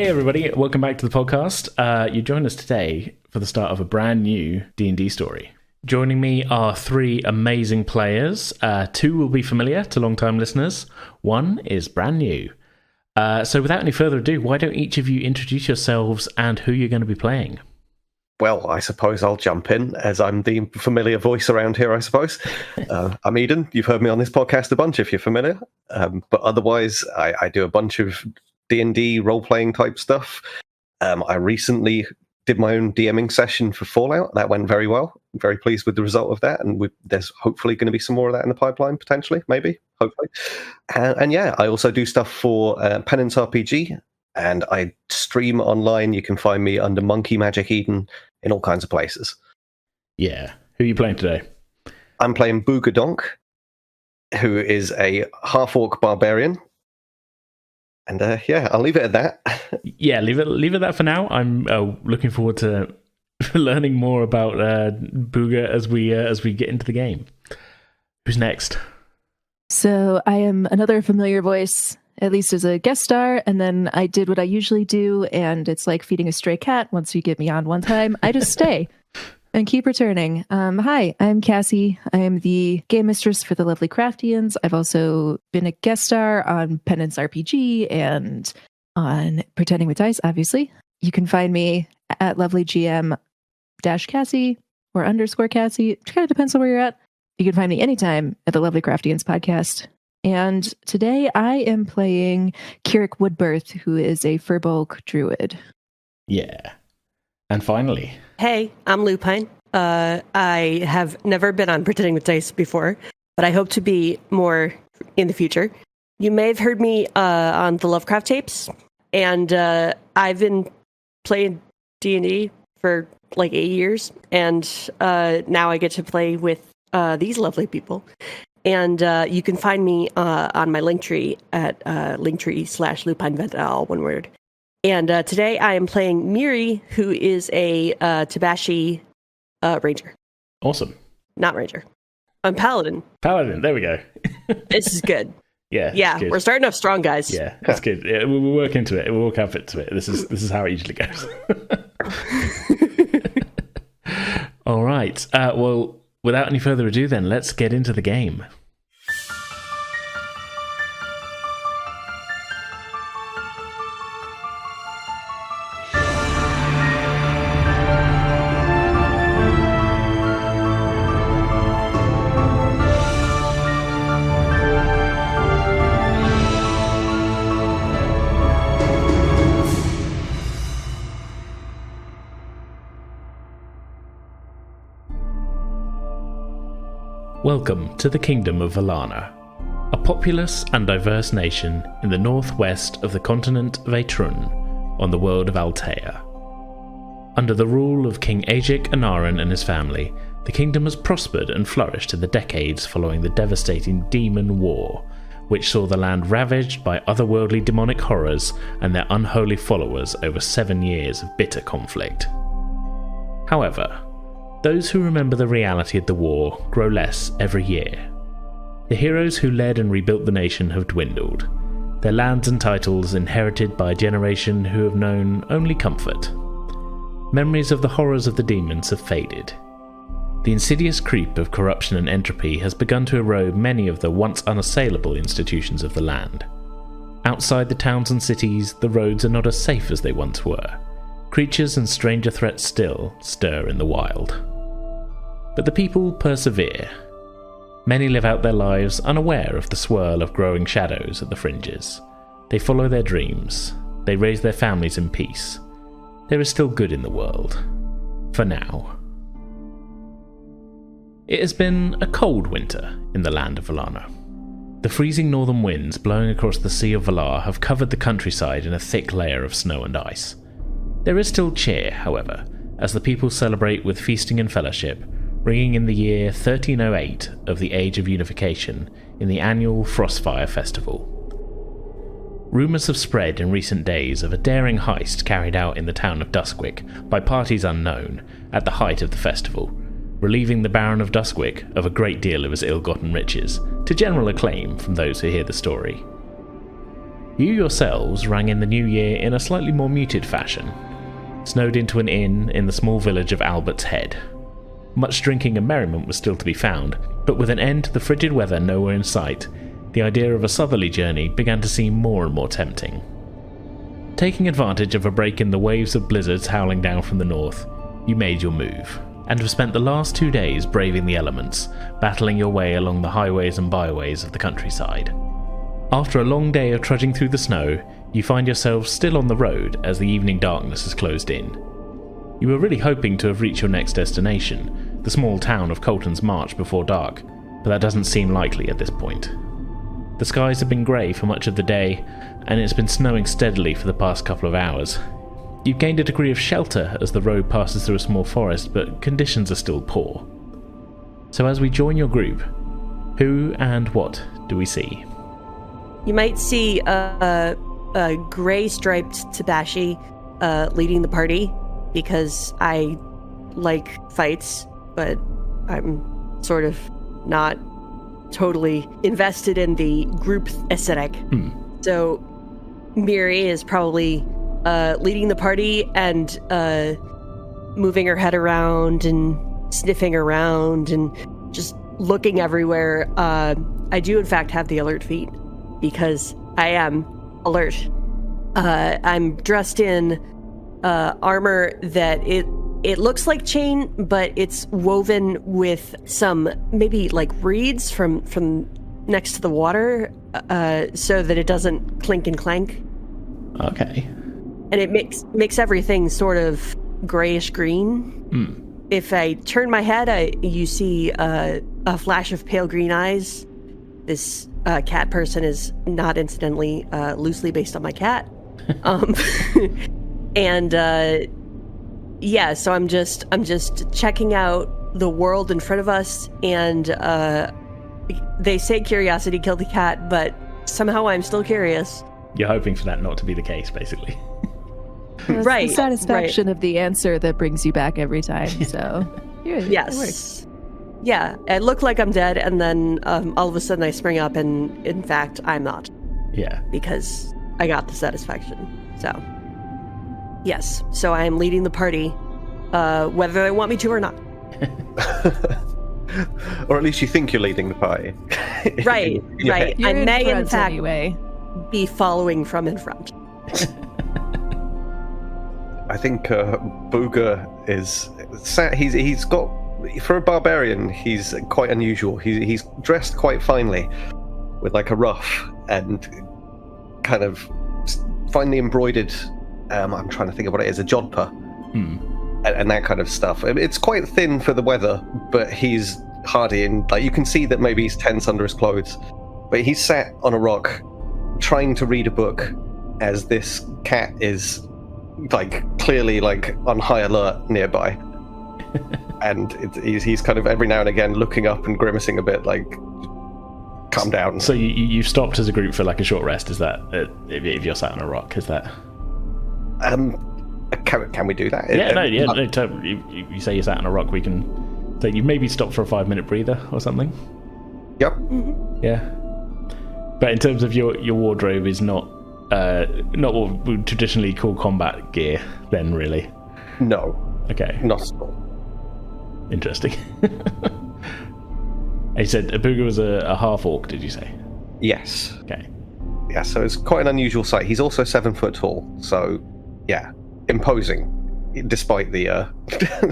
Hey everybody, welcome back to the podcast. You join us today for the start of a brand new D&D story. Joining me are three amazing players. Two will be familiar to long-time listeners. One is brand new. So without any further ado, why don't each of you introduce yourselves and who you're going to be playing? Well, I suppose I'll jump in, as I'm the familiar voice around here, I suppose. I'm Eden. You've heard me on this podcast a bunch if you're familiar. But otherwise, I do a bunch of D&D role-playing type stuff. I recently did my own DMing session for Fallout. That went very well. I'm very pleased with the result of that. And there's hopefully going to be some more of that in the pipeline, potentially, maybe, hopefully. And yeah, I also do stuff for Penance RPG. And I stream online. You can find me under Monkey Magic Eden in all kinds of places. Yeah. Who are you playing today? I'm playing Booga, who is a half-orc barbarian. And yeah, I'll leave it at that. Yeah, leave it at that for now. I'm looking forward to learning more about Booga as we get into the game. Who's next? So I am another familiar voice, at least as a guest star, and then I did what I usually do, and it's like feeding a stray cat. Once you get me on one time, I just stay and keep returning. Hi, I'm Cassie. I am the game mistress for the Lovelycraftians. I've also been a guest star on Penance RPG and on Pretending with Dice, obviously. You can find me at lovelygm-Cassie or _Cassie. It kind of depends on where you're at. You can find me anytime at the Lovelycraftians podcast. And today I am playing Qiric Woodbirth, who is a Furbolg druid. Yeah. And finally... Hey, I'm Lupine. I have never been on Pretending with Dice before, but I hope to be more in the future. You may have heard me on the Lovecraft tapes, and I've been playing D&D for like 8 years, and now I get to play with these lovely people. And you can find me on my Linktree at Linktree/LupineVent, all one word. And today I am playing Mirri, who is a Tabashi ranger. Awesome. Not ranger. I'm paladin. Paladin, there we go. This is good. Yeah. Yeah, good. We're starting off strong, guys. Yeah, that's good. Yeah, we'll work into it. We'll work out to it. This is how it usually goes. All right. Well, without any further ado, then, let's get into the game. Welcome to the Kingdom of Vallanna, a populous and diverse nation in the northwest of the continent of Etrun, on the world of Altea. Under the rule of King Ajic Anaran and his family, the kingdom has prospered and flourished in the decades following the devastating Demon War, which saw the land ravaged by otherworldly demonic horrors and their unholy followers over 7 years of bitter conflict. However, those who remember the reality of the war grow less every year. The heroes who led and rebuilt the nation have dwindled, their lands and titles inherited by a generation who have known only comfort. Memories of the horrors of the demons have faded. The insidious creep of corruption and entropy has begun to erode many of the once unassailable institutions of the land. Outside the towns and cities, the roads are not as safe as they once were. Creatures and stranger threats still stir in the wild. But the people persevere. Many live out their lives unaware of the swirl of growing shadows at the fringes. They follow their dreams. They raise their families in peace. There is still good in the world. For now. It has been a cold winter in the land of Vallanna. The freezing northern winds blowing across the Sea of Valar have covered the countryside in a thick layer of snow and ice. There is still cheer, however, as the people celebrate with feasting and fellowship, ringing in the year 1308 of the Age of Unification in the annual Frostfire Festival. Rumours have spread in recent days of a daring heist carried out in the town of Duskwick by parties unknown at the height of the festival, relieving the Baron of Duskwick of a great deal of his ill-gotten riches, to general acclaim from those who hear the story. You yourselves rang in the new year in a slightly more muted fashion, snowed into an inn in the small village of Albert's Head. Much drinking and merriment was still to be found, but with an end to the frigid weather nowhere in sight, the idea of a southerly journey began to seem more and more tempting. Taking advantage of a break in the waves of blizzards howling down from the north, you made your move, and have spent the last 2 days braving the elements, battling your way along the highways and byways of the countryside. After a long day of trudging through the snow, you find yourselves still on the road as the evening darkness has closed in. You were really hoping to have reached your next destination, the small town of Colton's March, before dark, but that doesn't seem likely at this point. The skies have been grey for much of the day, and it's been snowing steadily for the past couple of hours. You've gained a degree of shelter as the road passes through a small forest, but conditions are still poor. So as we join your group, who and what do we see? You might see a gray-striped Tabashi leading the party, because I like fights, but I'm sort of not totally invested in the group aesthetic. So Mirri is probably leading the party and moving her head around and sniffing around and just looking everywhere. I do, in fact, have the alert feat, because I am alert. I'm dressed in armor that it looks like chain, but it's woven with some maybe like reeds from next to the water, so that it doesn't clink and clank. Okay. And it makes everything sort of grayish green. If I turn my head, you see a flash of pale green eyes. This cat person is not incidentally loosely based on my cat. And yeah, so I'm just checking out the world in front of us, and they say curiosity killed the cat, but somehow I'm still curious. You're hoping for that not to be the case, basically. It's Right, the satisfaction right. of the answer that brings you back every time. So yeah, Yes. it works. Yeah, it looked like I'm dead, and then all of a sudden I spring up, and in fact, I'm not. Yeah. Because I got the satisfaction. So, yes. So I am leading the party, whether they want me to or not. Or at least you think you're leading the party. Right, Yeah. right. You're I may, in front fact, anyway. be following from in front. I think Booga is he's got, for a barbarian, he's quite unusual. He's dressed quite finely, with like a ruff and kind of finely embroidered. I'm trying to think of what it is, a jodhpur, and that kind of stuff. It's quite thin for the weather, but he's hardy, and like you can see that maybe he's tense under his clothes. But he's sat on a rock, trying to read a book, as this cat is like clearly like on high alert nearby. And he's kind of every now and again looking up and grimacing a bit, like, calm down. So you've stopped as a group for like a short rest, is that, if you're sat on a rock, is that? Can we do that? No, totally. You say you're sat on a rock, we can say you maybe stop for a 5-minute breather or something. Yep. Yeah. But in terms of your wardrobe is not what we would traditionally call combat gear, then, really? No. Okay. Not at all. Interesting. You said Booga was a half-orc, did you say? Yes. Okay. Yeah, so it's quite an unusual sight. He's also 7 foot tall, so yeah, imposing, despite the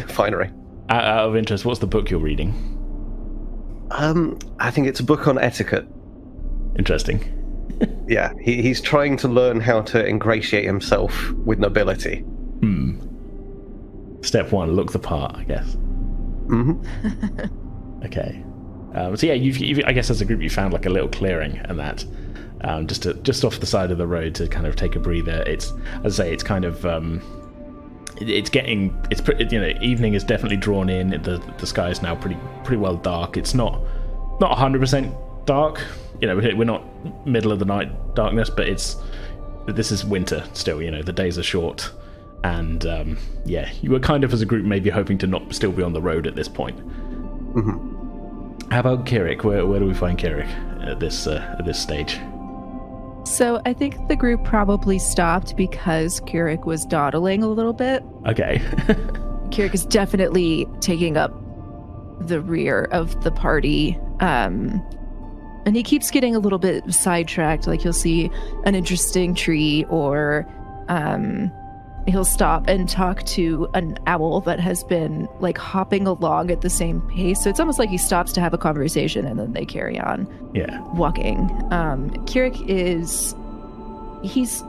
finery. Out of interest, what's the book you're reading? I think it's a book on etiquette. Interesting. Yeah, he's trying to learn how to ingratiate himself with nobility. Step 1, look the part, I guess. Okay. So yeah, you've I guess as a group you found like a little clearing and that, just off the side of the road to kind of take a breather. It's, as I say, it's kind of evening is definitely drawn in. The sky is now pretty well dark. It's not 100% dark. We're not middle of the night darkness, but this is winter still. The days are short, and you were kind of as a group maybe hoping to not still be on the road at this point. How about Qiric? Where do we find Qiric at this stage? So I think the group probably stopped because Qiric was dawdling a little bit. Okay. Qiric is definitely taking up the rear of the party. And he keeps getting a little bit sidetracked. Like, he'll see an interesting tree, or he'll stop and talk to an owl that has been like hopping along at the same pace. So it's almost like he stops to have a conversation and then they carry on walking. Qiric he's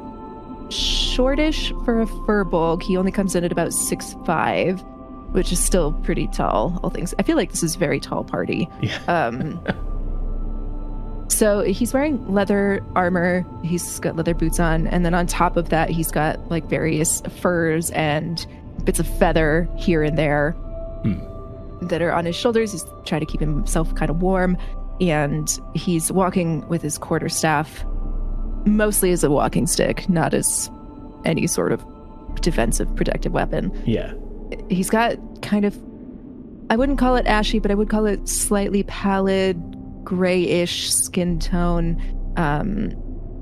shortish for a furbolg. He only comes in at about 6'5", which is still pretty tall, all things. I feel like this is a very tall party. Yeah. So he's wearing leather armor, he's got leather boots on, and then on top of that, he's got like various furs and bits of feather here and there that are on his shoulders. He's trying to keep himself kind of warm, and he's walking with his quarterstaff, mostly as a walking stick, not as any sort of defensive, protective weapon. Yeah. He's got kind of, I wouldn't call it ashy, but I would call it slightly pallid, grayish skin tone.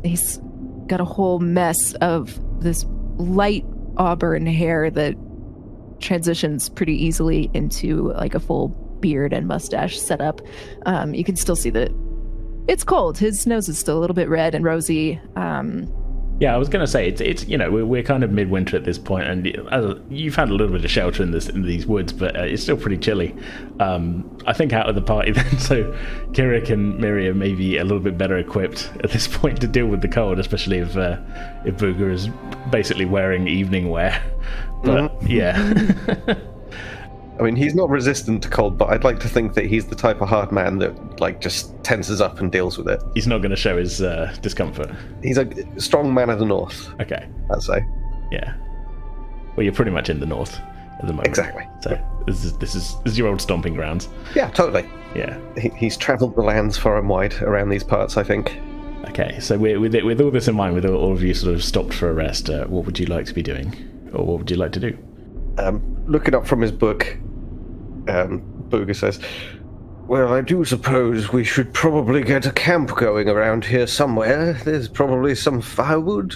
He's got a whole mess of this light auburn hair that transitions pretty easily into like a full beard and mustache setup. You can still see that it's cold. His nose is still a little bit red and rosy. Yeah, I was going to say, it's we're kind of midwinter at this point, and you've had a little bit of shelter in these woods, but it's still pretty chilly. I think out of the party then, so Qiric and Mirri are maybe a little bit better equipped at this point to deal with the cold, especially if Booga is basically wearing evening wear. But yeah. I mean, he's not resistant to cold, but I'd like to think that he's the type of hard man that, like, just tenses up and deals with it. He's not going to show his discomfort. He's a strong man of the north. Okay. I'd say. Yeah. Well, you're pretty much in the north at the moment. Exactly. So this is your old stomping grounds. Yeah, totally. Yeah. He's travelled the lands far and wide around these parts, I think. Okay, so with all this in mind, with all of you sort of stopped for a rest, what would you like to be doing? Or what would you like to do? Looking up from his book, Booga says, "Well, I do suppose we should probably get a camp going around here somewhere. There's probably some firewood."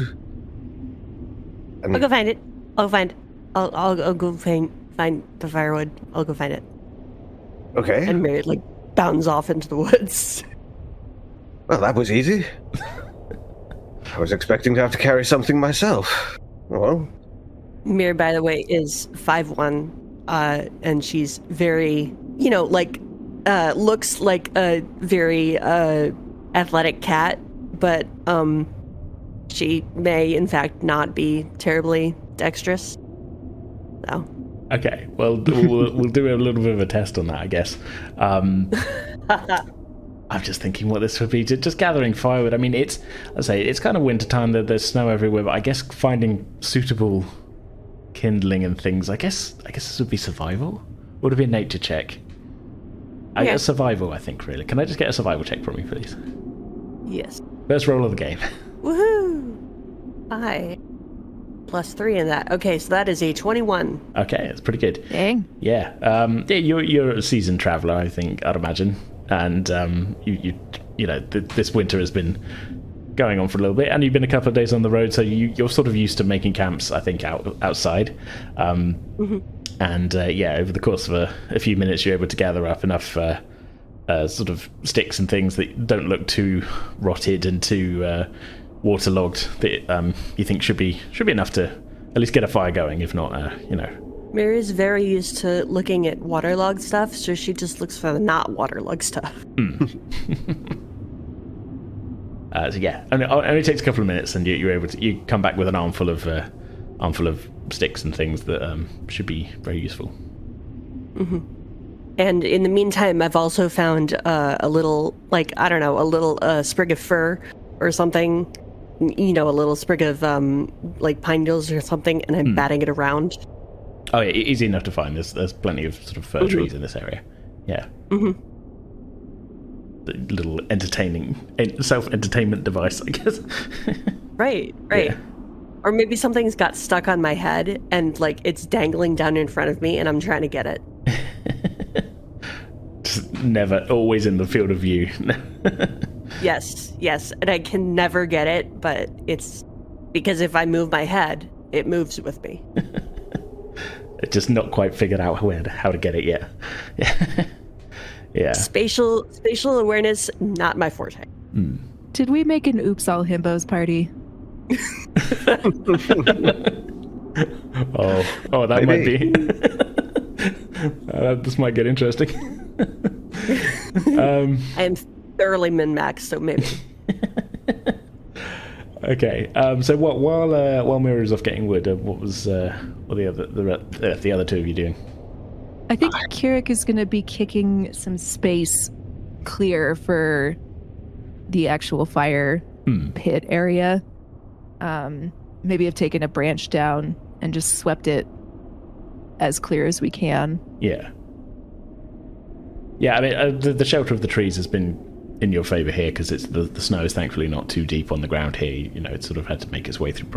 And I'll go find it. I'll go find the firewood. I'll go find it. Okay. And Mirri like bounds off into the woods. Well, that was easy. I was expecting to have to carry something myself. Well, Mirri, by the way, is 5'1", and she's very, looks like a very athletic cat, but she may, in fact, not be terribly dexterous. So. Okay, well, we'll do a little bit of a test on that, I guess. I'm just thinking what this would be. Just gathering firewood. I mean, it's kind of wintertime. There's snow everywhere, but I guess finding suitable kindling and things. I guess this would be survival. Would it be a nature check? I guess survival. I think really. Can I just get a survival check from me, please? Yes. First roll of the game. Woohoo! 5 + 3 in that. Okay, so that is a 21. Okay, that's pretty good. Dang. Yeah. You're a seasoned traveller, I think. I'd imagine. And this winter has been going on for a little bit, and you've been a couple of days on the road, so you're sort of used to making camps, I think, outside. And over the course of a few minutes, you're able to gather up enough sort of sticks and things that don't look too rotted and too waterlogged that you think should be enough to at least get a fire going, if not, Mirri is very used to looking at waterlogged stuff, so she just looks for the not waterlogged stuff. And it only takes a couple of minutes, and you're able to you come back with an armful of sticks and things that should be very useful. Mm-hmm. And in the meantime, I've also found a little sprig of fir or something, a little sprig of pine needles or something, and I'm batting it around. Oh yeah, easy enough to find. There's plenty of sort of fir trees in this area. Yeah. Mm-hmm. The little self-entertainment device, I guess. Right. Yeah. Or maybe something's got stuck on my head and it's dangling down in front of me and I'm trying to get it. Just never, always in the field of view. Yes, and I can never get it, but it's because if I move my head, it moves with me. It's just not quite figured out how to get it yet. Yeah. Spatial awareness, not my forte. Did we make an Oops All Himbos party? Oh, that might be. This might get interesting. I am thoroughly min-maxed, so maybe. Okay. So while Mirri was off getting wood, what the other two of you doing? I think Qiric is going to be kicking some space clear for the actual fire pit area. Maybe have taken a branch down and just swept it as clear as we can. Yeah. I mean, the shelter of the trees has been in your favour here because it's the snow is thankfully not too deep on the ground here. You know, it sort of had to make its way through,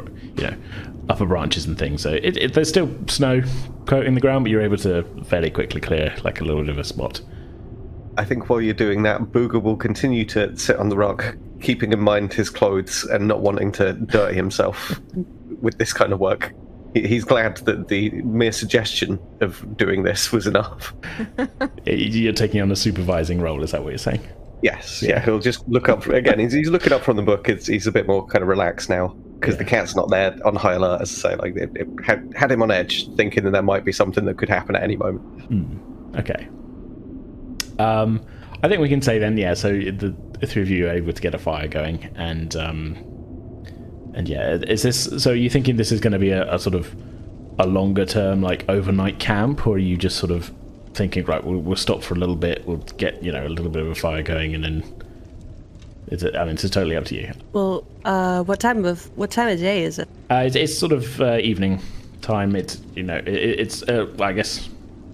upper branches and things. So there's still snow coating the ground, but you're able to fairly quickly clear like a little bit of a spot. I think while you're doing that, Booga will continue to sit on the rock, keeping in mind his clothes and not wanting to dirty himself with this kind of work. He's glad that the mere suggestion of doing this was enough. You're taking on a supervising role, is that what you're saying? Yes, yeah, he'll just look up. Again, he's looking up from the book. He's a bit more kind of relaxed now, because the cat's not there on high alert, as I say. Like, it had him on edge, thinking that there might be something that could happen at any moment. Okay. I think we can say then, so the three of you are able to get a fire going, and is this? So are you thinking this is going to be a sort of a longer term, like overnight camp, or are you just sort of thinking, right, we'll stop for a little bit, we'll get a little bit of a fire going, and then it's totally up to you. Well, what time of day is it? It's sort of evening time. It's it's I guess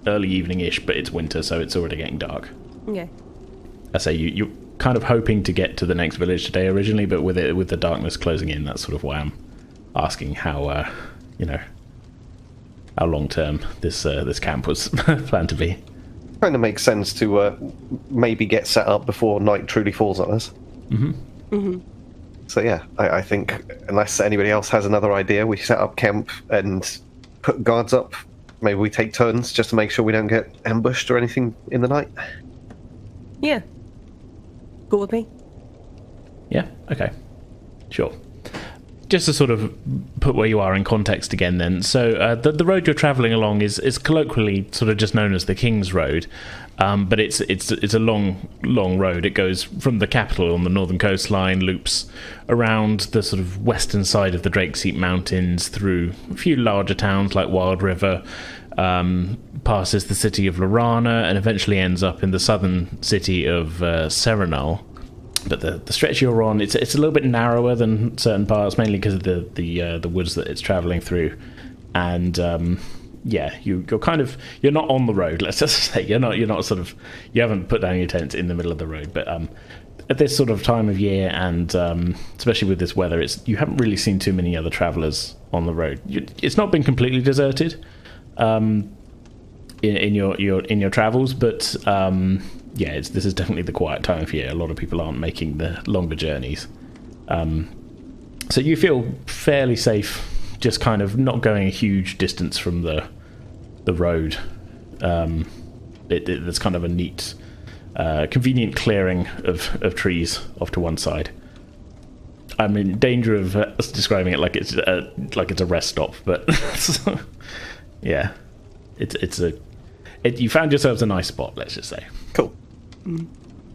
early evening-ish, but it's winter, so it's already getting dark. Okay. I say you're kind of hoping to get to the next village today originally, but with the darkness closing in, that's sort of why I'm asking how how long term this camp was planned to be. Kind of makes sense to maybe get set up before night truly falls on us. So yeah, I think unless anybody else has another idea, we set up camp and put guards up. Maybe we take turns just to make sure we don't get ambushed or anything in the night. Yeah. Cool with me. Yeah, okay. Sure. Just to sort of put where you are in context again then. So the road you're travelling along is colloquially sort of just known as the Kingsroad, but it's a long road. It goes from the capital on the northern coastline, loops around the sort of western side of the Drakesheap Mountains, through a few larger towns like Wild River, passes the city of Vallanna, and eventually ends up in the southern city of Serenal. But the stretch you're on, it's a little bit narrower than certain parts, mainly because of the woods that it's travelling through, and you're not on the road. Let's just say you're not sort of, you haven't put down your tent in the middle of the road. But at this sort of time of year, and especially with this weather, you haven't really seen too many other travellers on the road. It's not been completely deserted in your travels, but this is definitely the quiet time of year. A lot of people aren't making the longer journeys, so you feel fairly safe, just kind of not going a huge distance from the road. There's kind of a neat, convenient clearing of trees off to one side. I'm in danger of describing it like it's a rest stop, but yeah, you found yourselves a nice spot, let's just say. Cool.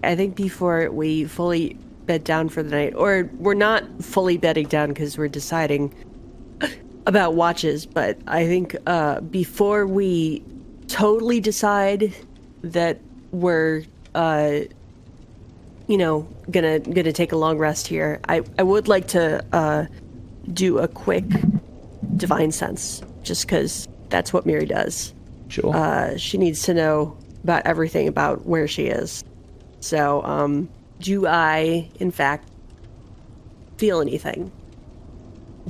I think before we fully bed down for the night, or we're not fully bedding down because we're deciding about watches, but I think before we totally decide that we're gonna take a long rest here, I would like to do a quick divine sense, just because that's what Mirri does. Sure. She needs to know about everything about where she is. So, do I, in fact, feel anything?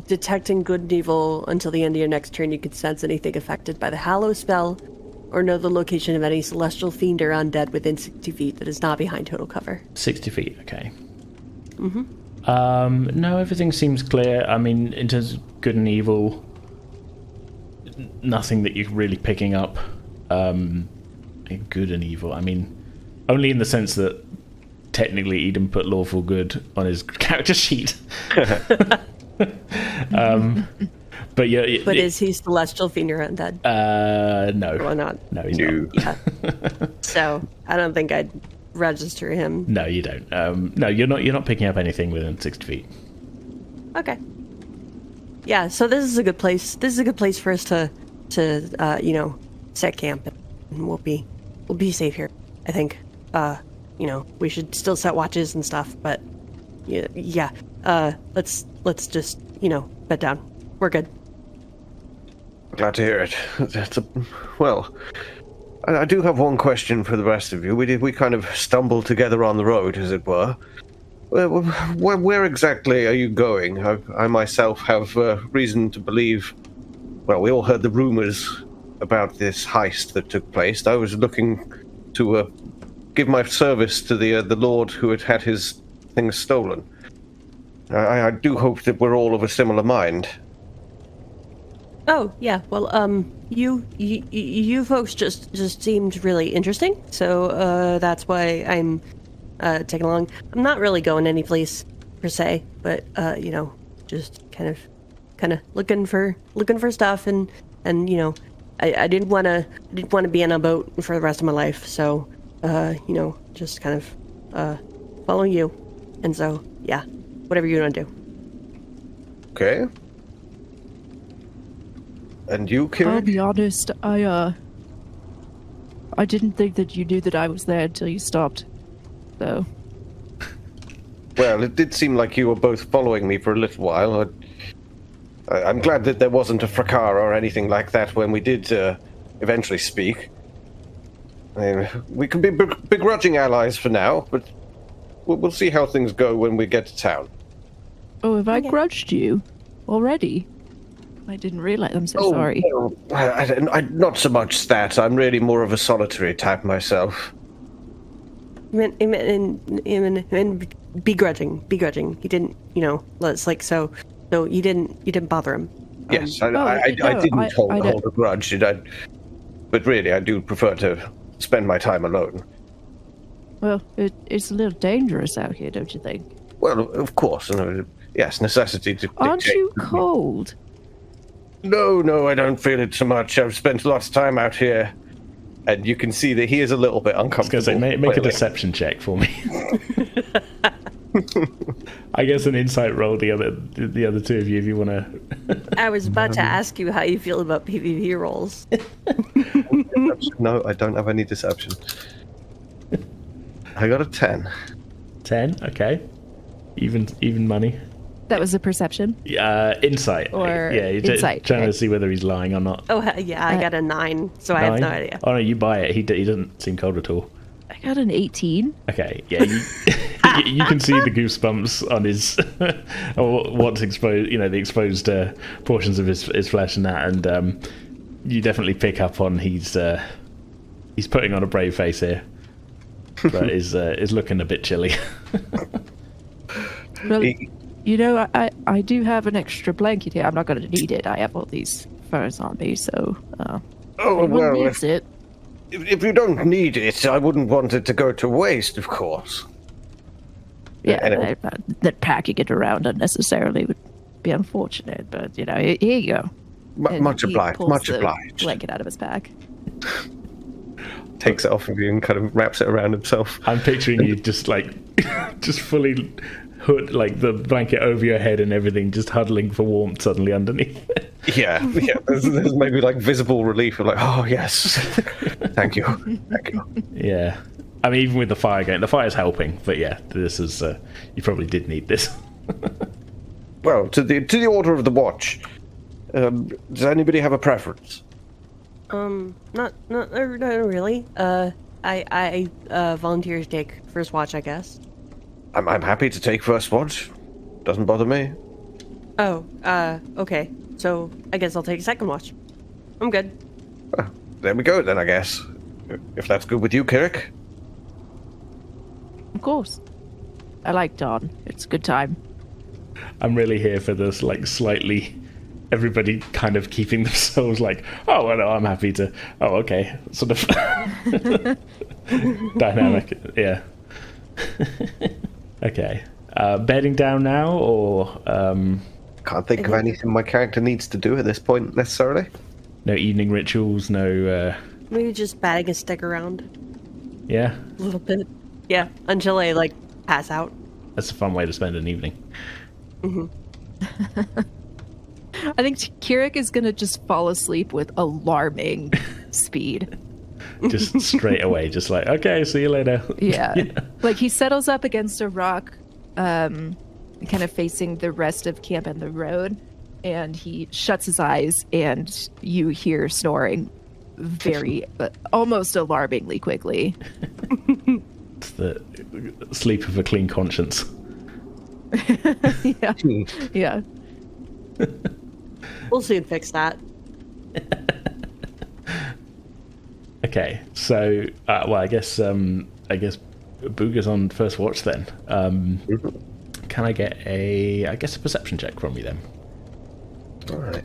Detecting good and evil until the end of your next turn, you can sense anything affected by the Hallow spell, or know the location of any celestial fiend or undead within 60 feet that is not behind total cover. 60 feet, okay. No, everything seems clear. I mean, in terms of good and evil, nothing that you're really picking up. Good and evil. I mean, only in the sense that technically Eden put lawful good on his character sheet. But yeah. But is he celestial, fiend, or undead? No. Or not? No, he's not. Yeah. So I don't think I'd register him. No, you don't. No, you're not. You're not picking up anything within 60 feet. Okay. Yeah. So this is a good place. This is a good place for us to set camp, and we'll be safe here. I think. We should still set watches and stuff, but yeah. Let's just bed down. We're good. Glad to hear it. I do have one question for the rest of you. We kind of stumbled together on the road, as it were. Where exactly are you going? I myself have reason to believe. Well, we all heard the rumors about this heist that took place. I was looking to give my service to the lord who had his things stolen. I do hope that we're all of a similar mind. Oh yeah, well, you folks just seemed really interesting, so that's why I'm taking along. I'm not really going any place per se, but just kind of looking for stuff, and I didn't want to be on a boat for the rest of my life, so just kind of following you, and so yeah, whatever you want to do. Okay. And you, Qiric? I'll be honest, I didn't think that you knew that I was there until you stopped. So. Well, it did seem like you were both following me for a little while. I'm glad that there wasn't a fracas or anything like that when we did eventually speak. I mean, we can be begrudging allies for now, but we'll see how things go when we get to town. Oh, have I grudged you already? I didn't realize. I'm so sorry. No, I not so much that. I'm really more of a solitary type myself. And begrudging. He didn't, let's like so you didn't bother him. Yes, I didn't hold a grudge. But really, I do prefer to spend my time alone. Well, it's a little dangerous out here, don't you think? Well, of course. Yes, necessity to. Aren't you cold? No, I don't feel it so much. I've spent lots of time out here, and you can see that he is a little bit uncomfortable. I was going to say, make a deception check for me. I guess an insight roll, the other two of you, if you want to. I was about to ask you how you feel about PvP rolls. No, I don't have any deception. I got a 10. 10? Okay. Even money. That was a perception? Insight. Or insight. Trying to see whether he's lying or not. Oh, yeah, I got a 9, so 9? I have no idea. Oh, no, you buy it. He doesn't seem cold at all. I got an 18. Okay, yeah, you can see the goosebumps on his, what's exposed, the exposed portions of his flesh and that, and you definitely pick up on he's putting on a brave face here, but is looking a bit chilly. Well, I do have an extra blanket here. I'm not going to need it. I have all these furs on me, so needs it. If you don't need it, I wouldn't want it to go to waste, of course. Yeah, anyway. That packing it around unnecessarily would be unfortunate, but, here you go. Much obliged. Blanket out of his pack. Takes it off of you and kind of wraps it around himself. I'm picturing you just fully hood, like the blanket over your head and everything, just huddling for warmth suddenly underneath. Yeah. There's maybe like visible relief of like, oh yes, thank you. Yeah, I mean, even with the fire going, the fire's helping, but yeah, this is you probably did need this. Well, to the order of the watch. Does anybody have a preference? Not really. I volunteer to take first watch, I guess. I'm happy to take first watch. Doesn't bother me. Oh, okay. So I guess I'll take second watch. I'm good. There we go then, I guess. If that's good with you, Qiric. Of course. I like dawn. It's a good time. I'm really here for this, like, slightly... Everybody kind of keeping themselves like, oh, well, no, I'm happy to... Oh, okay. Sort of... dynamic, yeah. Okay. Bedding down now, or... Can't think of anything my character needs to do at this point, necessarily. No evening rituals, no... Maybe just batting a stick around. Yeah? A little bit. Yeah, until I, like, pass out. That's a fun way to spend an evening. Mm-hmm. I think Qiric is going to just fall asleep with alarming speed. Just straight away, just like, okay, see you later. Yeah. Like, he settles up against a rock, kind of facing the rest of camp and the road, and he shuts his eyes, and you hear snoring very, almost alarmingly quickly. It's the sleep of a clean conscience. Yeah. Yeah. We'll soon fix that. Okay, so I guess Booga's on first watch then. Can I get a perception check from you then? All right.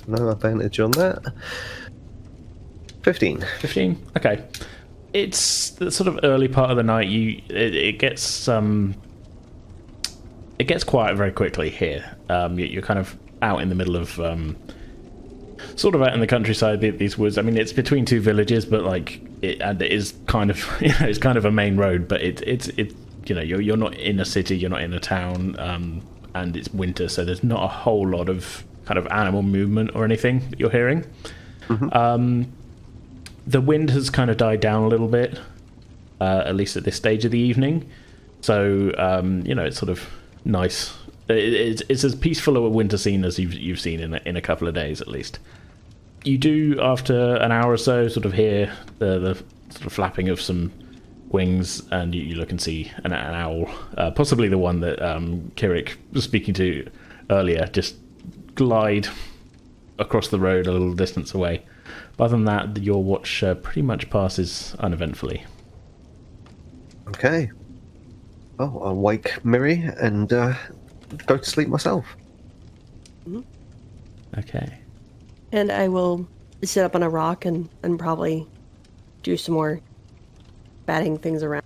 No advantage on that. 15. 15. Okay. It's the sort of early part of the night. It gets quiet very quickly here. You're kind of out in the middle of sort of out in the countryside, these woods. I mean, it's between two villages, but like it is kind of it's kind of a main road. But it's you're not in a city, you're not in a town, and it's winter, so there's not a whole lot of kind of animal movement or anything that you're hearing. Mm-hmm. The wind has kind of died down a little bit, at least at this stage of the evening. So it's sort of nice. It's as peaceful a winter scene as you've seen in a couple of days at least. You do, after an hour or so, sort of hear the sort of flapping of some wings, and you look and see an owl, possibly the one that Qiric was speaking to earlier, just glide across the road a little distance away. But other than that, your watch pretty much passes uneventfully. Okay. Oh, I'll wake Mirri and go to sleep myself. Mm-hmm. Okay. And I will sit up on a rock and probably do some more batting things around.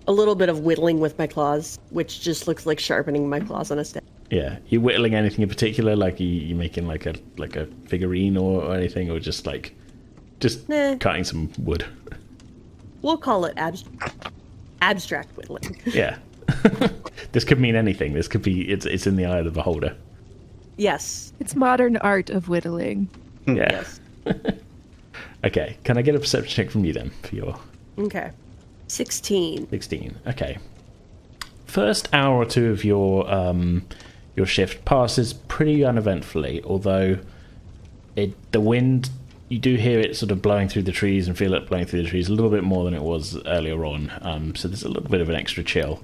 A little bit of whittling with my claws, which just looks like sharpening my claws on a stick. Yeah. You whittling anything in particular? Like you making like a figurine or anything, or just cutting some wood? We'll call it abstract whittling. Yeah. This could mean anything. This could be it's in the eye of the beholder. Yes. It's modern art of whittling. Yeah. Yes. Okay. Can I get a perception check from you then for your... Okay. 16. 16. Okay. First hour or two of your shift passes pretty uneventfully, although the wind, you do hear it sort of blowing through the trees and feel it blowing through the trees a little bit more than it was earlier on. So there's a little bit of an extra chill.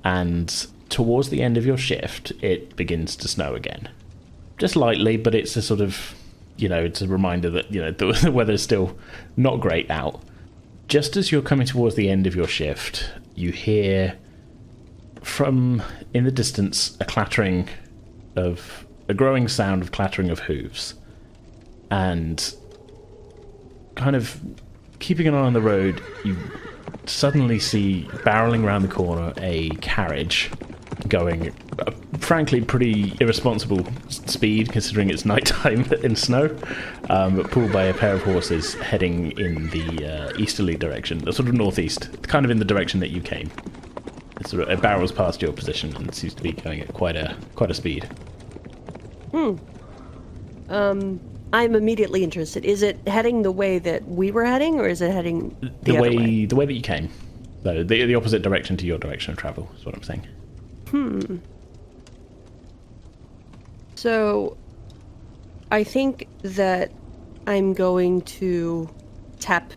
And towards the end of your shift, it begins to snow again. Just lightly, but it's a sort of, it's a reminder that, the weather's still not great out. Just as you're coming towards the end of your shift, you hear from in the distance a growing sound of clattering of hooves. And kind of keeping an eye on the road, you suddenly see, barreling around the corner, a carriage going, frankly, pretty irresponsible speed considering it's nighttime in snow, but pulled by a pair of horses heading in the easterly direction, the sort of northeast, kind of in the direction that you came. It barrels past your position and seems to be going at quite a speed. I'm immediately interested. Is it heading the way that we were heading, or is it heading the other way? The way that you came. So the opposite direction to your direction of travel is what I'm saying. So, I think that I'm going to tap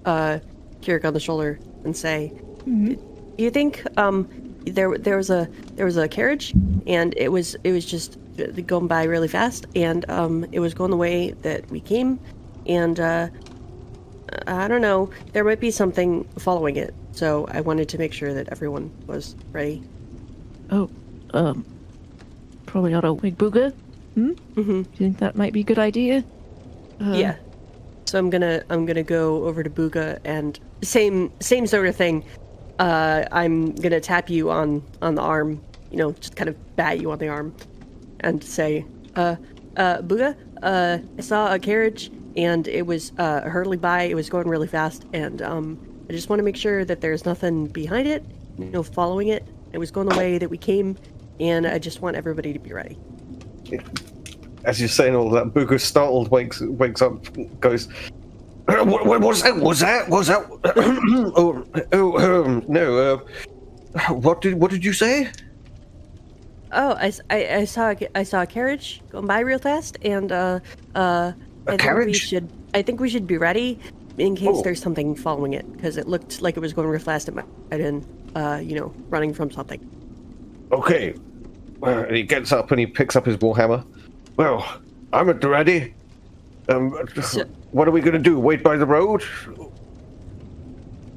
Qiric on the shoulder and say, "You think there was a carriage, and it was just going by really fast, and it was going the way that we came, and I don't know, there might be something following it. So I wanted to make sure that everyone was ready. Oh, probably ought to wake Booga. Mm-hmm. Do you think that might be a good idea? Yeah. So I'm gonna go over to Booga and same sort of thing. I'm gonna tap you on the arm, just kind of bat you on the arm, and say, Booga, I saw a carriage and it was hurtling by. It was going really fast, and I just want to make sure that there's nothing behind it, following it. It was going the way that we came, and I just want everybody to be ready. As you're saying all that, Booga, startled, wakes up, goes, what was that? Was that? No. What did you say? Oh, I saw a carriage going by real fast, and A carriage? I think we should be ready in case there's something following it, because it looked like it was going real fast. It might have been, running from something. Okay. Well, he gets up and he picks up his warhammer. Well, I'm at the ready. What are we going to do? Wait by the road?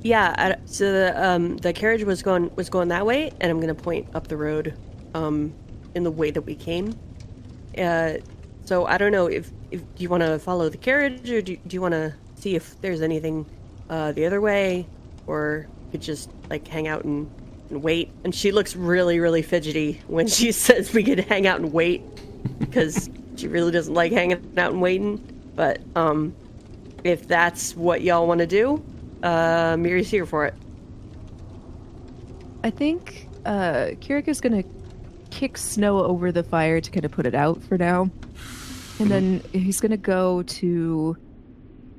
Yeah. So the carriage was going that way, and I'm going to point up the road, in the way that we came. So I don't know if you want to follow the carriage, or do you want to see if there's anything the other way, or you could just hang out and wait. And she looks really, really fidgety when she says we could hang out and wait, because she really doesn't like hanging out and waiting. But if that's what y'all want to do, Mirri's here for it. I think Qiric is going to kick snow over the fire to kind of put it out for now. And then he's going to go to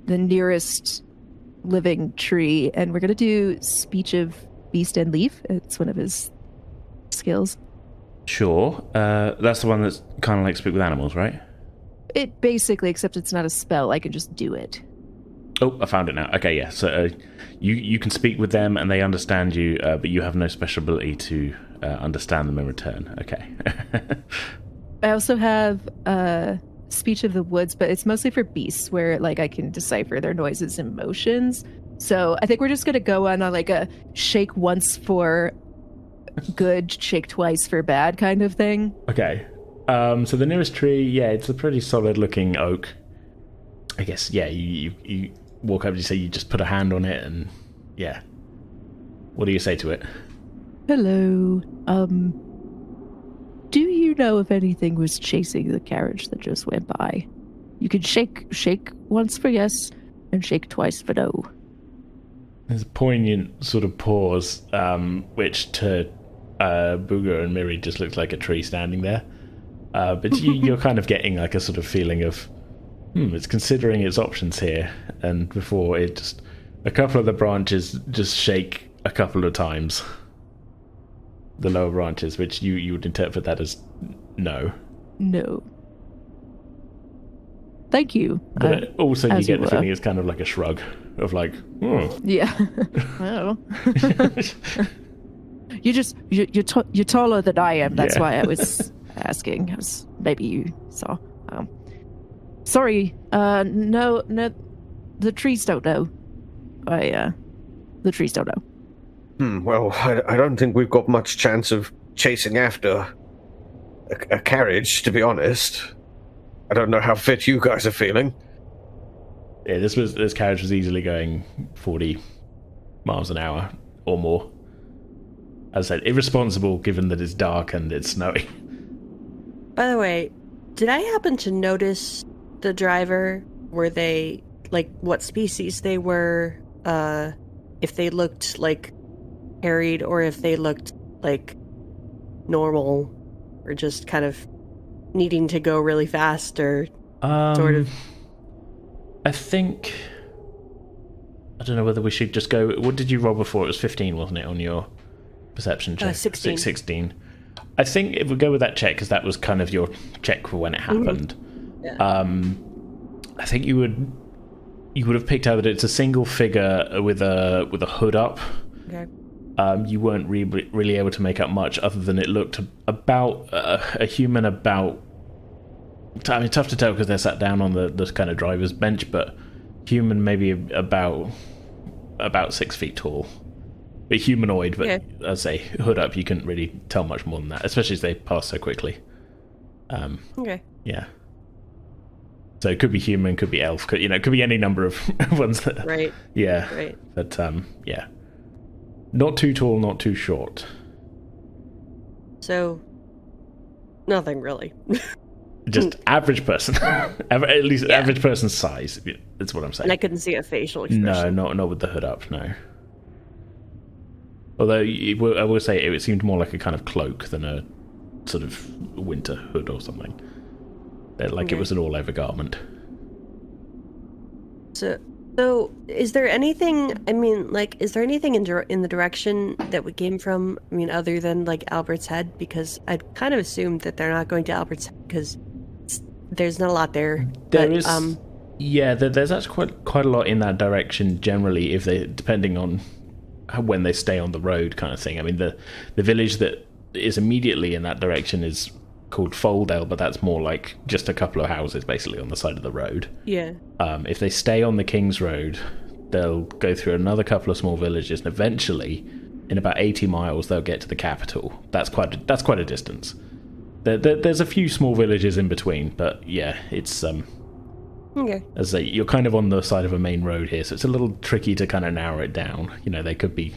the nearest living tree, and we're going to do Speech of Beast and Leaf. It's one of his skills. Sure. That's the one that's kind of like speak with animals, right? It basically, except it's not a spell. I can just do it. Oh, I found it now. Okay, yeah. So you can speak with them and they understand you, but you have no special ability to understand them in return. Okay. I also have Speech of the Woods, but it's mostly for beasts, where I can decipher their noises and motions. So I think we're just going to go on a shake once for good, shake twice for bad kind of thing. Okay. So the nearest tree, yeah, it's a pretty solid looking oak. I guess, yeah, you walk up and you say you just put a hand on it, and yeah. What do you say to it? Hello. Do you know if anything was chasing the carriage that just went by? You can shake once for yes, and shake twice for no. There's a poignant sort of pause, which to Booga and Mirri just looks like a tree standing there. But you're kind of getting a sort of feeling of, it's considering its options here. And before it just, a couple of the branches just shake a couple of times. The lower branches, which you would interpret that as no. No. Thank you. But also you get the feeling it's kind of like a shrug of Yeah. Well. You're taller than I am. That's why I was asking. Maybe you saw. Sorry. No. The trees don't know. The trees don't know. Well, I don't think we've got much chance of chasing after a carriage, to be honest. I don't know how fit you guys are feeling. Yeah, this carriage was easily going 40 miles an hour or more. As I said, irresponsible given that it's dark and it's snowy. By the way, did I happen to notice the driver? Were they, what species they were? If they looked harried, or if they looked normal, or just kind of needing to go really fast, or sort of. I think, I don't know whether we should just go. What did you roll before? It was 15, wasn't it, on your perception check? 16. 16. I think if we go with that check, because that was kind of your check for when it happened. Yeah. I think you would have picked out that it's a single figure with a hood up. Okay. You weren't really able to make up much other than it looked about a human about. I mean, tough to tell because they're sat down on the kind of driver's bench, but human maybe about 6 feet tall. But humanoid, but Yeah. as I say, hood up, you couldn't really tell much more than that, especially as they pass so quickly. Okay. Yeah. So it could be human, could be elf, could be any number of ones that. Right. Yeah. Right. But yeah, not too tall, not too short. So, nothing really. Just average person, at least average person's size. That's what I'm saying. And I couldn't see a facial expression. No, not with the hood up. No. Although I will say it seemed more like a kind of cloak than a sort of winter hood or something. Like it was an all-over garment. So is there anything? I mean, like, is there anything in the direction that we came from? I mean, other than like Albert's Head, because I'd kind of assumed that they're not going to Albert's Head because there's not a lot there. There's actually quite a lot in that direction generally. If they, depending on when they stay on the road, kind of thing. I mean, the village that is immediately in that direction is called Foldale, but that's more like just a couple of houses basically on the side of the road. Yeah. If they stay on the Kingsroad, they'll go through another couple of small villages, and eventually, in about 80 miles, they'll get to the capital. That's quite a distance. There's a few small villages in between, but yeah, it's Okay. as you're kind of on the side of a main road here, so it's a little tricky to kind of narrow it down. They could be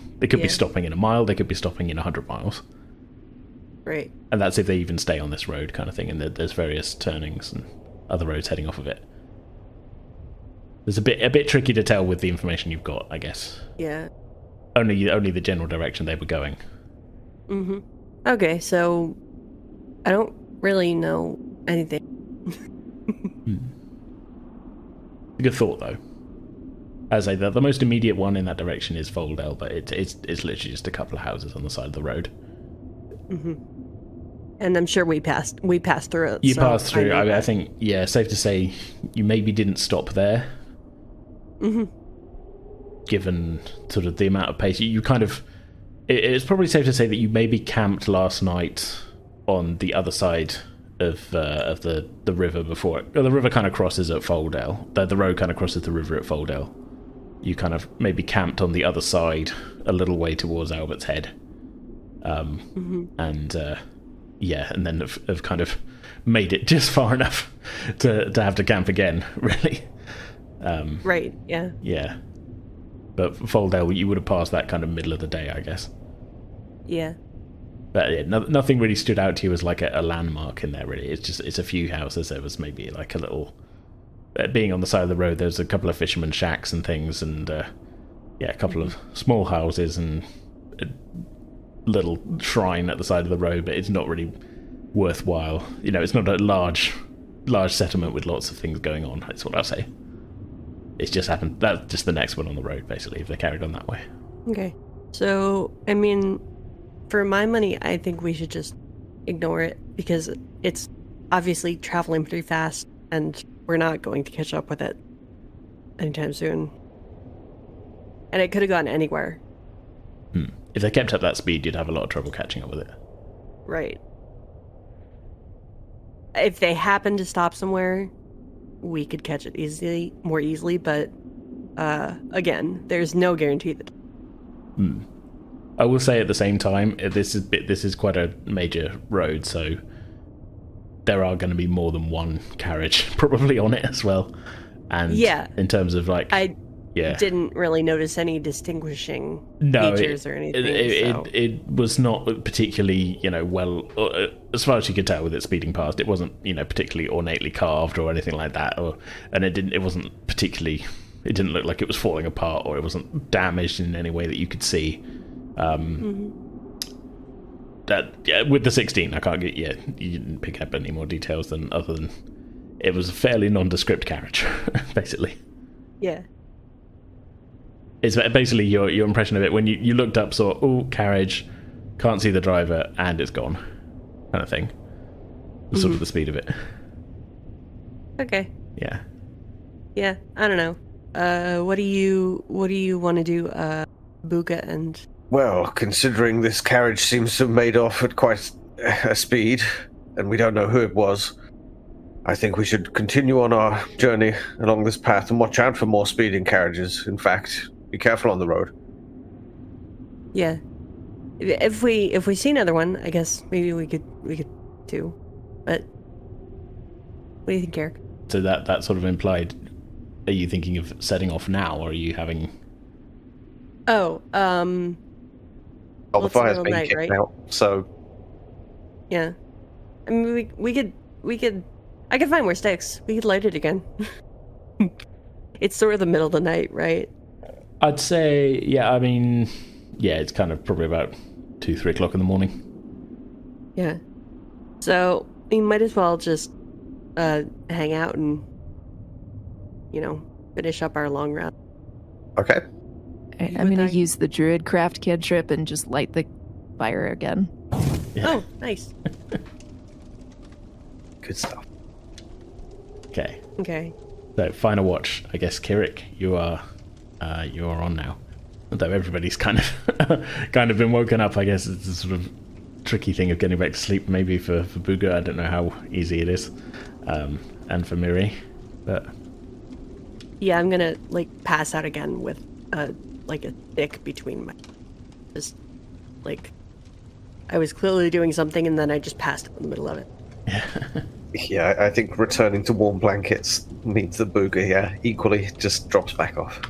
stopping in a mile, they could be stopping in 100 miles. Right. And that's if they even stay on this road kind of thing, and there's various turnings and other roads heading off of it. It's a bit tricky to tell with the information you've got, I guess. Yeah. Only the general direction they were going. Mm-hmm. Okay, so I don't really know anything. A good thought, though. As I say, the most immediate one in that direction is Voldale, but it's literally just a couple of houses on the side of the road. Mm-hmm. And I'm sure we passed through it. You passed through. I think, yeah, safe to say you maybe didn't stop there. Mm-hmm. Given sort of the amount of pace, you kind of. It's probably safe to say that you maybe camped last night on the other side of the river before it. The river kind of crosses at Foldale. The road kind of crosses the river at Foldale. You kind of maybe camped on the other side a little way towards Albert's Head. And and then have kind of made it just far enough to have to camp again, really. Right, yeah. Yeah. But Foldale, you would have passed that kind of middle of the day, I guess. Yeah. But yeah, nothing really stood out to you as like a landmark in there, really. It's a few houses. There was maybe like a little... being on the side of the road, there's a couple of fishermen shacks and things, and a couple of small houses and a little shrine at the side of the road, but it's not really worthwhile. It's not a large settlement with lots of things going on, that's what I'll say. It's just happened. That's just the next one on the road, basically, if they carried on that way. Okay. So, I mean, for my money, I think we should just ignore it, because it's obviously traveling pretty fast, and we're not going to catch up with it anytime soon. And it could have gone anywhere. If they kept up that speed, you'd have a lot of trouble catching up with it. Right. If they happen to stop somewhere, we could catch it more easily, but again, there's no guarantee that. I will say at the same time, this is quite a major road, so there are going to be more than one carriage probably on it as well. And in terms of like, I didn't really notice any distinguishing features or anything. It was not particularly, well, as far as you could tell with it speeding past, it wasn't, particularly ornately carved or anything like that, and it didn't look like it was falling apart, or it wasn't damaged in any way that you could see. That with the 16, I can't get. Yeah, you didn't pick up any more details other than it was a fairly nondescript carriage, basically. Yeah. It's basically your impression of it when you looked up, saw carriage, can't see the driver, and it's gone, kind of thing. Sort of the speed of it. Okay. Yeah. Yeah, I don't know. What do you want to do, Booga and? Well, considering this carriage seems to have made off at quite a speed, and we don't know who it was, I think we should continue on our journey along this path and watch out for more speeding carriages. In fact, be careful on the road. Yeah. If we see another one, I guess maybe we could too. But what do you think, Qiric? So that sort of implied, are you thinking of setting off now, or are you having... Oh, the it's the fire's middle been of the night, kicked right? out, so... Yeah. I mean, we could... I could find more sticks. We could light it again. It's sort of the middle of the night, right? I'd say, yeah, I mean, yeah, it's kind of probably about 2-3 o'clock in the morning. Yeah. So we might as well just hang out and, finish up our long round. Okay. I'm going to use the Druidcraft cantrip and just light the fire again. Yeah. Oh, nice. Good stuff. Okay. Okay. So, final watch. I guess, Qiric, you are on now. Although everybody's kind of been woken up, I guess it's a sort of tricky thing of getting back to sleep. Maybe for Booga, I don't know how easy it is, and for Mirri, but Yeah, I'm gonna pass out again with a stick between my. Just I was clearly doing something, and then I just passed out in the middle of it. Yeah, I think returning to warm blankets means that Booga, equally just drops back off.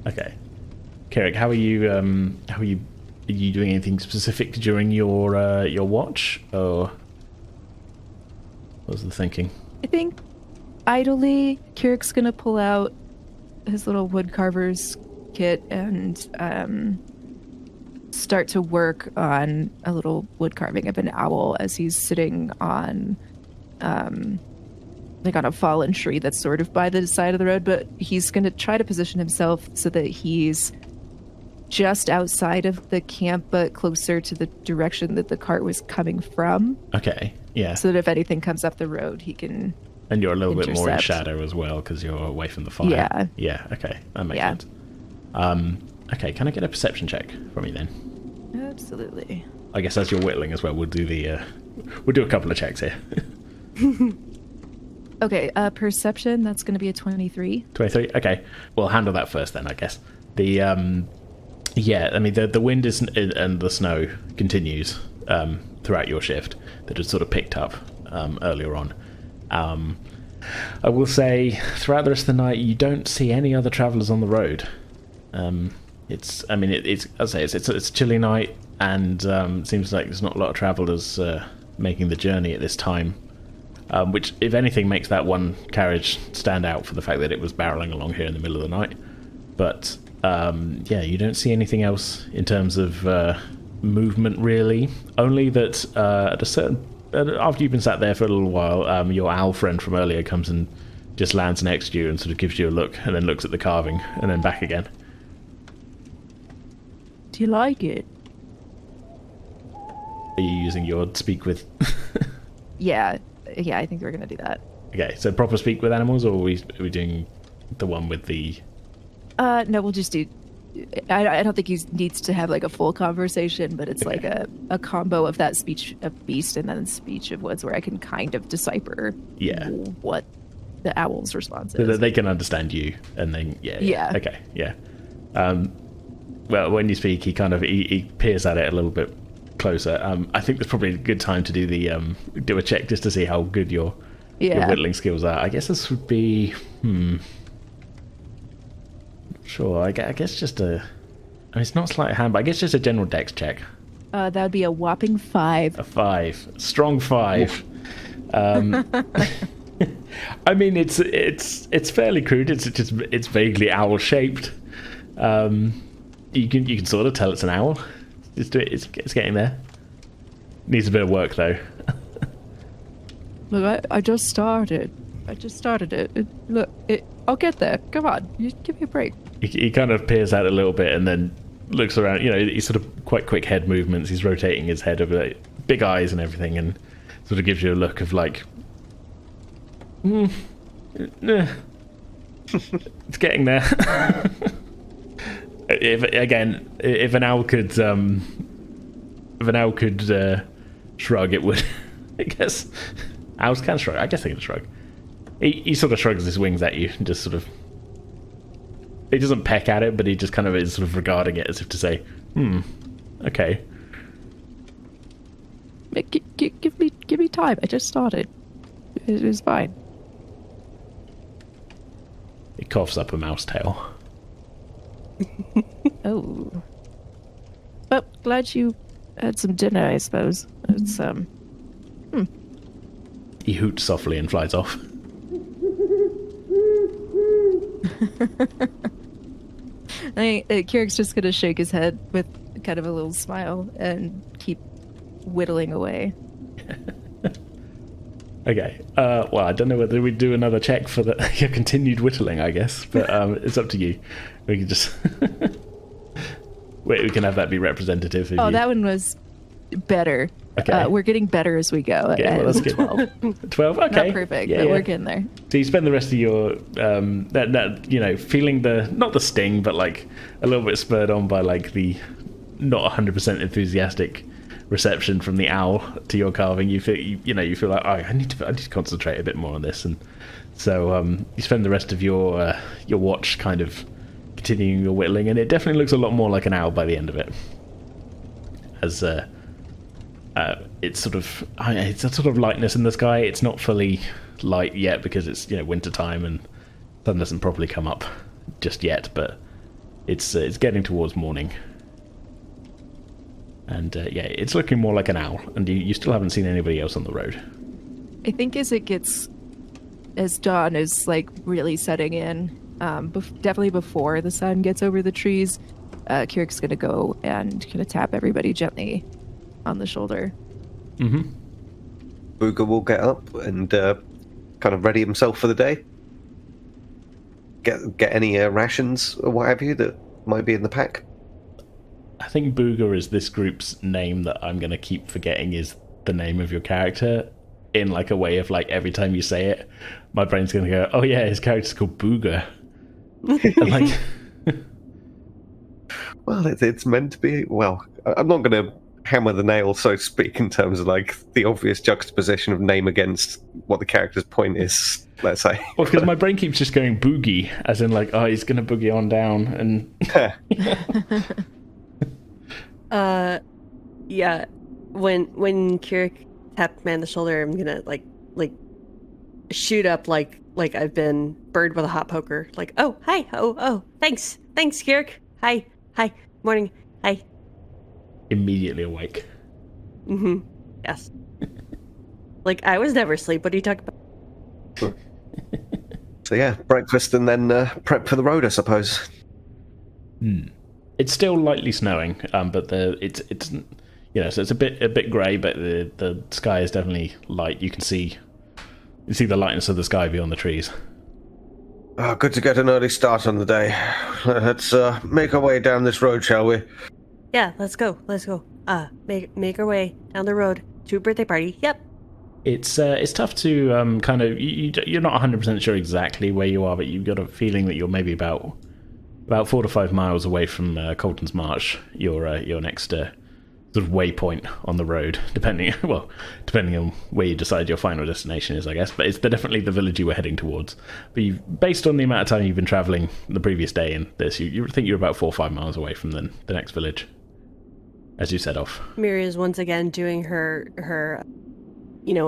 Okay. Qiric, how are you? Are you doing anything specific during your watch, or what was the thinking? I think idly, Qiric's going to pull out his little woodcarver's kit and start to work on a little wood carving of an owl as he's sitting on on a fallen tree that's sort of by the side of the road, but he's going to try to position himself so that he's just outside of the camp but closer to the direction that the cart was coming from. Okay, yeah. So that if anything comes up the road, he can And you're a little bit more in intercept. shadow as well because you're away from the fire. Yeah. Yeah, okay. That makes Yeah. sense. Okay, can I get a perception check from you then? Absolutely. I guess as you're whittling as well, we'll do a couple of checks here. Okay, perception, that's going to be a 23. 23? Okay. We'll handle that first then, I guess. The, yeah, I mean, the wind and the snow continues throughout your shift that had sort of picked up earlier on. I will say, throughout the rest of the night, you don't see any other travellers on the road. It's a chilly night, and it seems like there's not a lot of travellers making the journey at this time. Which, if anything, makes that one carriage stand out for the fact that it was barreling along here in the middle of the night. But, yeah, you don't see anything else in terms of movement, really. Only that after you've been sat there for a little while, your owl friend from earlier comes and just lands next to you and sort of gives you a look, and then looks at the carving, and then back again. Do you like it? Are you using your speak with... Yeah, I think we're going to do that. Okay, so proper speak with animals, or are we doing the one with the... No, we'll just do... I don't think he needs to have a full conversation, but it's Okay. a combo of that speech of beast and then speech of woods where I can kind of decipher what the owl's response So is. that they can understand you, and then... Yeah. Okay, yeah. Well, when you speak, he peers at it a little bit closer. I think there's probably a good time to do a check just to see how good your whittling skills are. I guess this would be sure. I guess just it's not sleight of hand, but I guess just a general dex check. That would be a whopping 5. A 5, strong 5. I mean, it's fairly crude. It's vaguely owl shaped. You can sort of tell it's an owl. It's getting there. Needs a bit of work though. Look, I just started. it. Look, I'll get there. Come on, you give me a break. He kind of peers out a little bit and then looks around. He's sort of quite quick head movements. He's rotating his head over, big eyes and everything, and sort of gives you a look of it's getting there. If an owl could shrug, it would. I guess owls can shrug. I guess they can shrug. He sort of shrugs his wings at you and just sort of. He doesn't peck at it, but he just kind of is sort of regarding it as if to say, Okay. Give me time. I just started. It was fine. It coughs up a mouse tail. Oh. But glad you had some dinner, I suppose. It's, He hoots softly and flies off. Qiric's just gonna shake his head with kind of a little smile and keep whittling away. Okay. Well, I don't know whether we'd do another check for your continued whittling, I guess, but it's up to you. We can just... Wait, we can have that be representative. That one was better. Okay. We're getting better as we go. Okay, well, that's good. 12. 12? Okay. Not perfect, but we're getting there. So you spend the rest of your, feeling not the sting, but like a little bit spurred on by like the not 100% enthusiastic reception from the owl to your carving. You feel like, I need to concentrate a bit more on this, and so you spend the rest of your watch kind of continuing your whittling, and it definitely looks a lot more like an owl by the end of it. As it's a sort of lightness in the sky. It's not fully light yet because it's winter time and sun doesn't properly come up just yet, but it's getting towards morning. And it's looking more like an owl, and you still haven't seen anybody else on the road. I think as dawn is like really setting in, definitely before the sun gets over the trees, Qiric's gonna go and kind of tap everybody gently on the shoulder. Mm-hmm. Booga will get up and kind of ready himself for the day. Get any rations or what have you that might be in the pack. I think Booga is this group's name that I'm going to keep forgetting is the name of your character, in like a way of like every time you say it, my brain's going to go, oh yeah, his character's called Booga. And like... Well, it's meant to be. Well, I'm not going to hammer the nail, so to speak, in terms of like the obvious juxtaposition of name against what the character's point is, let's say. Well, because my brain keeps just going boogie, as in like, oh, he's going to boogie on down, and... Yeah. When Qiric tapped me on the shoulder, I'm gonna like shoot up like I've been bird with a hot poker. Like, oh, hi, oh, thanks, Qiric. Hi, morning, hi. Immediately awake. Mm-hmm. Yes. Like, I was never asleep. What are you talking about? So yeah, breakfast and then prep for the road, I suppose. It's still lightly snowing, but so it's a bit grey, but the sky is definitely light. You see the lightness of the sky beyond the trees. Oh, good to get an early start on the day. Let's make our way down this road, shall we? Yeah, let's go. Make our way down the road to a birthday party. Yep. It's tough to kind of you're not 100% sure exactly where you are, but you've got a feeling that you're maybe about 4 to 5 miles away from Colton's Marsh, your next sort of waypoint on the road, depending on where you decide your final destination is, I guess. But it's definitely the village you were heading towards. But based on the amount of time you've been travelling the previous day in this, you think you're about 4 or 5 miles away from the next village as you set off. Mirri is once again doing her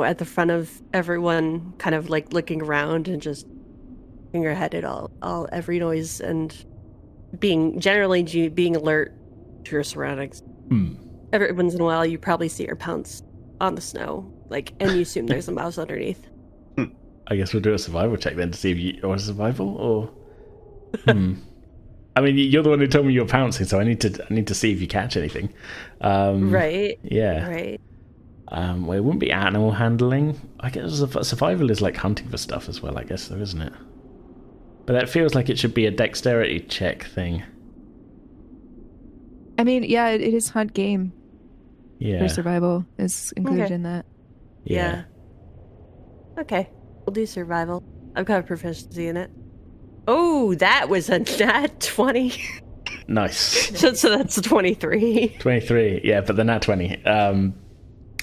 at the front of everyone, kind of like looking around and just in her head at all every noise and being alert to her surroundings. Every once in a while, you probably see her pounce on the snow, and you assume there's a mouse underneath. I guess we'll do a survival check then to see if you or survival or. I mean, you're the one who told me you're pouncing, so I need to see if you catch anything. Right. Yeah. Right. Well, it wouldn't be animal handling. I guess survival is like hunting for stuff as well, I guess, though, isn't it? But that feels like it should be a dexterity check thing. I mean, yeah, it is hunt game. Yeah. For survival is included in that. Yeah. Okay. We'll do survival. I've got a proficiency in it. Oh, that was a nat 20. Nice. So that's a 23. 23, yeah, but the nat 20.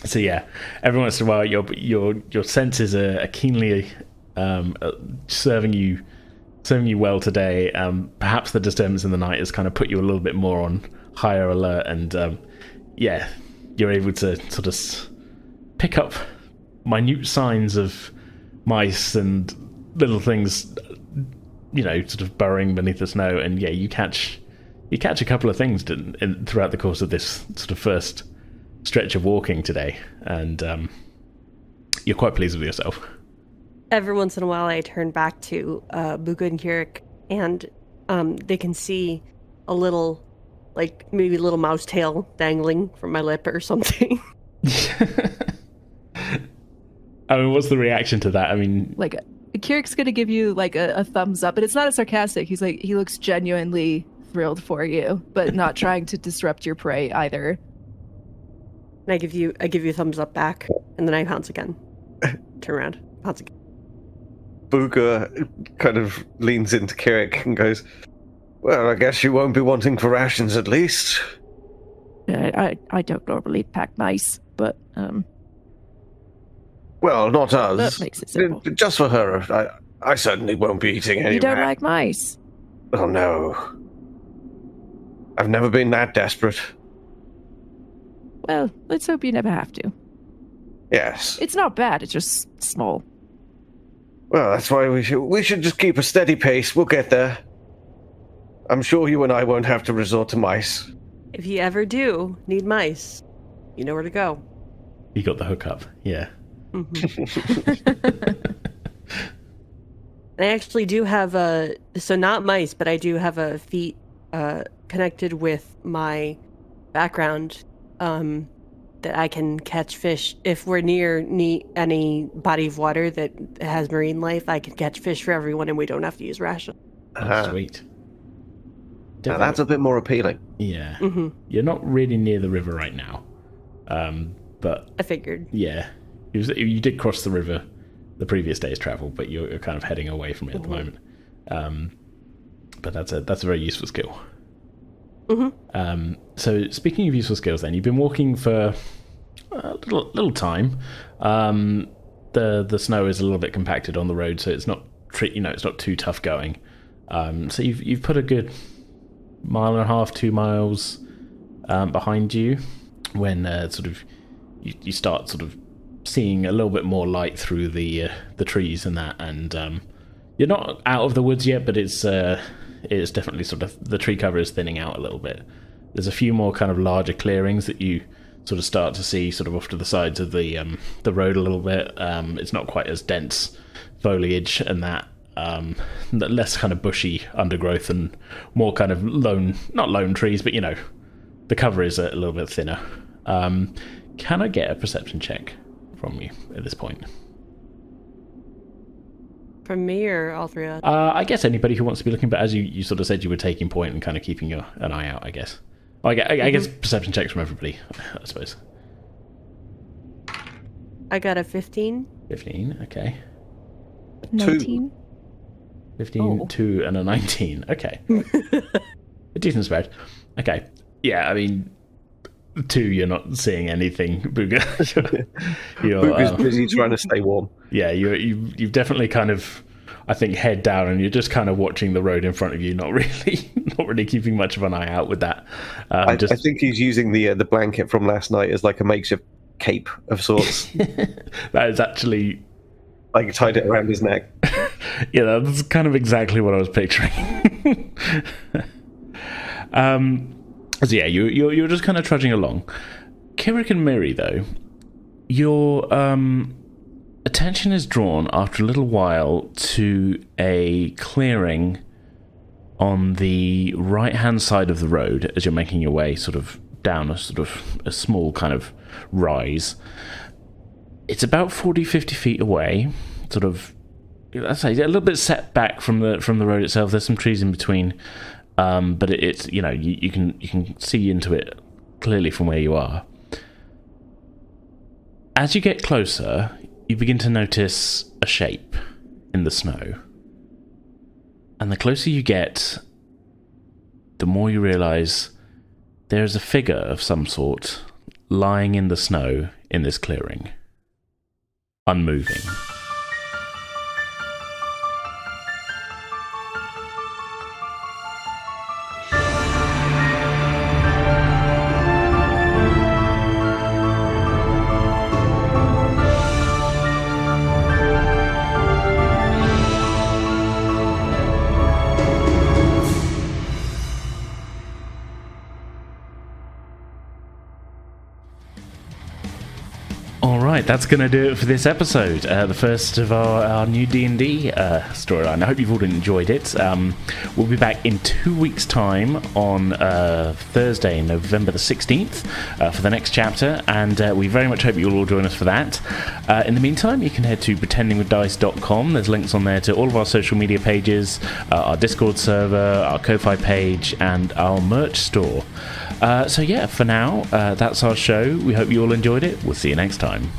So yeah, every once in a while, your senses are keenly serving you well today. Perhaps the disturbance in the night has kind of put you a little bit more higher alert, and you're able to sort of pick up minute signs of mice and little things, sort of burrowing beneath the snow, and you catch a couple of things throughout the course of this sort of first stretch of walking today, and you're quite pleased with yourself. Every once in a while, I turn back to Booga and Qiric, and they can see a little, maybe a little mouse tail dangling from my lip or something. I mean, what's the reaction to that? I mean, Qiric's gonna give you a thumbs up, but it's not a sarcastic. He's he looks genuinely thrilled for you, but not trying to disrupt your prey either. And I give you a thumbs up back, and then I pounce again. Turn around, pounce again. Booga kind of leans into Qiric and goes, "Well, I guess you won't be wanting for rations at least." I don't normally pack mice, but Well, not us. that makes it simple. Just for her, I certainly won't be eating any. You don't like mice? Oh no. I've never been that desperate. Well, let's hope you never have to. Yes. It's not bad, it's just small. Well, that's why we should just keep a steady pace. We'll get there. I'm sure you and I won't have to resort to mice. If you ever do need mice, you know where to go. you got the hookup, yeah. Mm-hmm. I actually do have so not mice, but I do have a feat connected with my background that I can catch fish. If we're near any body of water that has marine life, I can catch fish for everyone and we don't have to use ration. Sweet. Now that's a bit more appealing. Yeah. Mm-hmm. You're not really near the river right now. But I figured. Yeah. You did cross the river the previous day's travel, but you're kind of heading away from it at the moment. But that's a very useful skill. Mm-hmm. So speaking of useful skills, then you've been walking for a little time. The snow is a little bit compacted on the road, so it's not it's not too tough going. So you've put a good 1.5 miles, 2 miles behind you when sort of you start sort of seeing a little bit more light through the trees and that, and you're not out of the woods yet, but it's definitely sort of, the tree cover is thinning out a little bit. There's a few more kind of larger clearings that you sort of start to see sort of off to the sides of the road a little bit. It's not quite as dense foliage and that, less kind of bushy undergrowth and more kind of not lone trees, but the cover is a little bit thinner. Can I get a perception check from you at this point? From me or all three of us? I guess anybody who wants to be looking, but as you sort of said, you were taking point and kind of keeping an eye out, I guess. I guess perception checks from everybody, I suppose. I got a 15. 15, okay. 19? 15, 2, and a 19. Okay. A decent spread. Okay. Yeah, I mean, 2, you're not seeing anything, Booga. Booga's busy trying to stay warm. Yeah, you've definitely kind of, I think, head down, and you're just kind of watching the road in front of you, not really keeping much of an eye out with that. I think he's using the blanket from last night as like a makeshift cape of sorts. That is actually, like, tied it around his neck. Yeah, that's kind of exactly what I was picturing. So yeah, you're just kind of trudging along. Qiric and Mirri, though, your attention is drawn after a little while to a clearing on the right-hand side of the road as you're making your way sort of down a small kind of rise. It's about 40-50 feet away, sort of, let's say, a little bit set back from the road itself. There's some trees in between. But it's you can see into it clearly from where you are. As you get closer, you begin to notice a shape in the snow. And the closer you get, the more you realize there's a figure of some sort lying in the snow in this clearing, unmoving. Right, that's going to do it for this episode, the first of our new D&D storyline. I hope you've all enjoyed it. We'll be back in 2 weeks' time on Thursday, November the 16th, for the next chapter, and we very much hope you'll all join us for that. In the meantime, you can head to pretendingwithdice.com. There's links on there to all of our social media pages, our Discord server, our Ko-Fi page, and our merch store. So yeah, for now, that's our show. We hope you all enjoyed it. We'll see you next time.